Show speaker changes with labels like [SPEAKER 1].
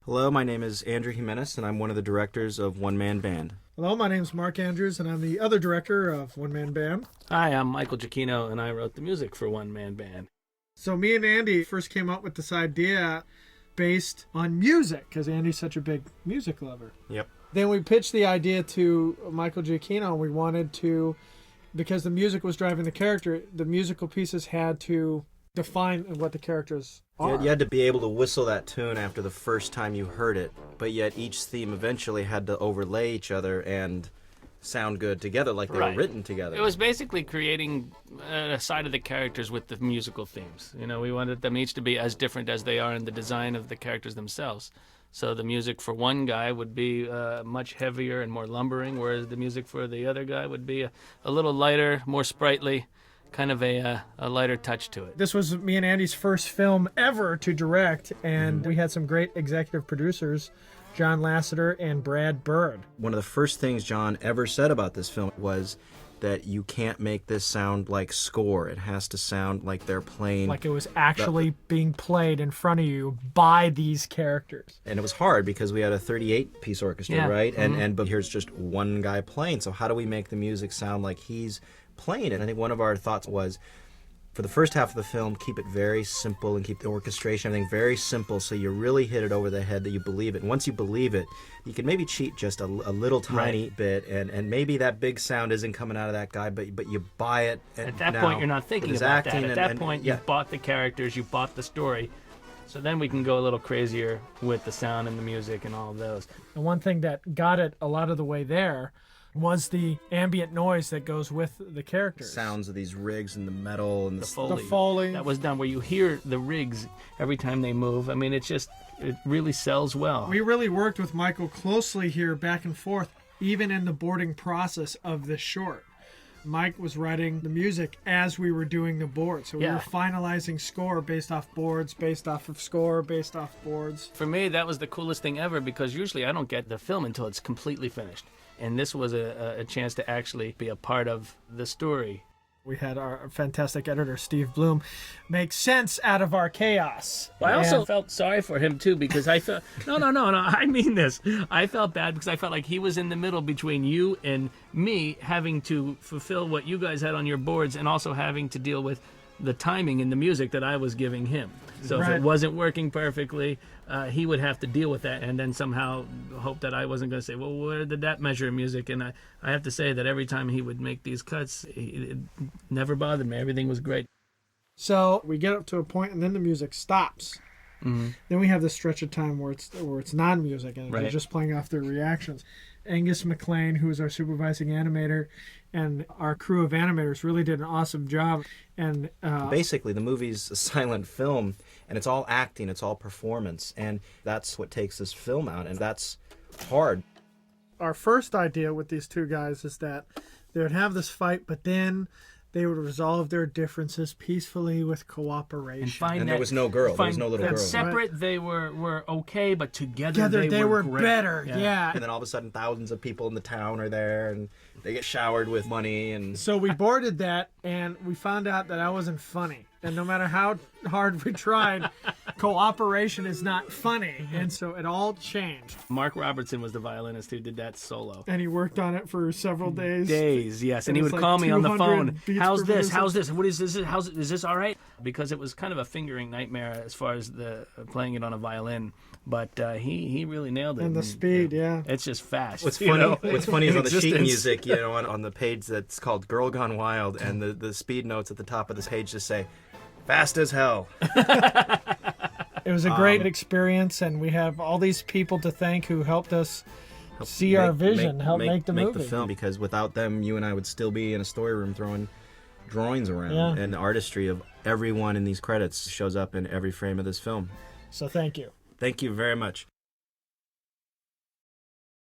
[SPEAKER 1] Hello, my name is Andrew Jimenez, and I'm one of the directors of One Man Band.
[SPEAKER 2] Hello, my name is Mark Andrews, and I'm the other director of One Man Band.
[SPEAKER 3] Hi, I'm Michael Giacchino, and I wrote the music for One Man Band.
[SPEAKER 2] So me and Andy first came up with this idea based on music, because Andy's such a big music lover.
[SPEAKER 1] Yep.
[SPEAKER 2] Then we pitched the idea to Michael Giacchino, and we wanted to, because the music was driving the character, the musical pieces had to define what the characters are.
[SPEAKER 1] You had to be able to whistle that tune after the first time you heard it, but yet each theme eventually had to overlay each other and sound good together, like they were written together.
[SPEAKER 3] It was basically creating a side of the characters with the musical themes. You know, we wanted them each to be as different as they are in the design of the characters themselves. So the music for one guy would be much heavier and more lumbering, whereas the music for the other guy would be a little lighter, more sprightly, kind of a lighter touch to it.
[SPEAKER 2] This was me and Andy's first film ever to direct, and we had some great executive producers, John Lasseter and Brad Bird.
[SPEAKER 1] One of the first things John ever said about this film was that you can't make this sound like score. It has to sound like they're playing.
[SPEAKER 2] Like it was actually being played in front of you by these characters.
[SPEAKER 1] And it was hard because we had a 38-piece orchestra, right? But here's just one guy playing. So how do we make the music sound like he's playing it? I think one of our thoughts was, for the first half of the film, keep it very simple and keep the orchestration, everything very simple, so you really hit it over the head that you believe it. And once you believe it, you can maybe cheat just a little tiny bit, and maybe that big sound isn't coming out of that guy, but you buy it. And
[SPEAKER 3] at that point, you're not thinking about that. At that point, you've bought the characters, you've bought the story. So then we can go a little crazier with the sound and the music and all of those.
[SPEAKER 2] And one thing that got it a lot of the way there was the ambient noise that goes with the characters.
[SPEAKER 1] Sounds of these rigs and the metal and
[SPEAKER 3] the Foley.
[SPEAKER 2] The Foley.
[SPEAKER 3] That was done where you hear the rigs every time they move. I mean, it really sells well.
[SPEAKER 2] We really worked with Michael closely here, back and forth, even in the boarding process of this short. Mike was writing the music as we were doing the board. So we were finalizing score based off boards, based off of score, based off boards.
[SPEAKER 3] For me, that was the coolest thing ever, because usually I don't get the film until it's completely finished. And this was a chance to actually be a part of the story.
[SPEAKER 2] We had our fantastic editor, Steve Bloom, make sense out of our chaos.
[SPEAKER 3] Well, I also felt sorry for him, too, because I felt... No, I mean this. I felt bad because I felt like he was in the middle between you and me, having to fulfill what you guys had on your boards and also having to deal with the timing and the music that I was giving him. So if it wasn't working perfectly, he would have to deal with that and then somehow hope that I wasn't going to say, well, where did that measure in music? And I have to say that every time he would make these cuts, it never bothered me. Everything was great.
[SPEAKER 2] So we get up to a point and then the music stops. Mm-hmm. Then we have this stretch of time where it's non-music and they're just playing off their reactions. Angus McLean, who is our supervising animator, and our crew of animators really did an awesome job. And
[SPEAKER 1] basically, the movie's a silent film, and it's all acting, it's all performance, and that's what takes this film out, and that's hard.
[SPEAKER 2] Our first idea with these two guys is that they would have this fight, but then they would resolve their differences peacefully with cooperation.
[SPEAKER 1] And there was no girl. There was no little girl.
[SPEAKER 3] Separate, they were okay, but together
[SPEAKER 2] they were
[SPEAKER 3] great.
[SPEAKER 2] Better. Yeah.
[SPEAKER 1] And then all of a sudden, thousands of people in the town are there, and they get showered with money. And
[SPEAKER 2] so we boarded that, and we found out that I wasn't funny. And no matter how hard we tried, cooperation is not funny. And so it all changed.
[SPEAKER 3] Mark Robertson was the violinist who did that solo.
[SPEAKER 2] And he worked on it for several days.
[SPEAKER 3] Yes. And he would call me on the phone. How's this? What is this? Is this all right? Because it was kind of a fingering nightmare as far as the playing it on a violin. But he really nailed it.
[SPEAKER 2] And the speed,
[SPEAKER 3] It's just fast.
[SPEAKER 1] What's funny is on the sheet music, on the page that's called Girl Gone Wild, and the speed notes at the top of this page just say, fast as hell.
[SPEAKER 2] It was a great experience, and we have all these people to thank who helped us see our vision, help make the movie.
[SPEAKER 1] Make the film, because without them, you and I would still be in a story room throwing drawings around. And the artistry of everyone in these credits shows up in every frame of this film.
[SPEAKER 2] So thank you.
[SPEAKER 1] Thank you very much.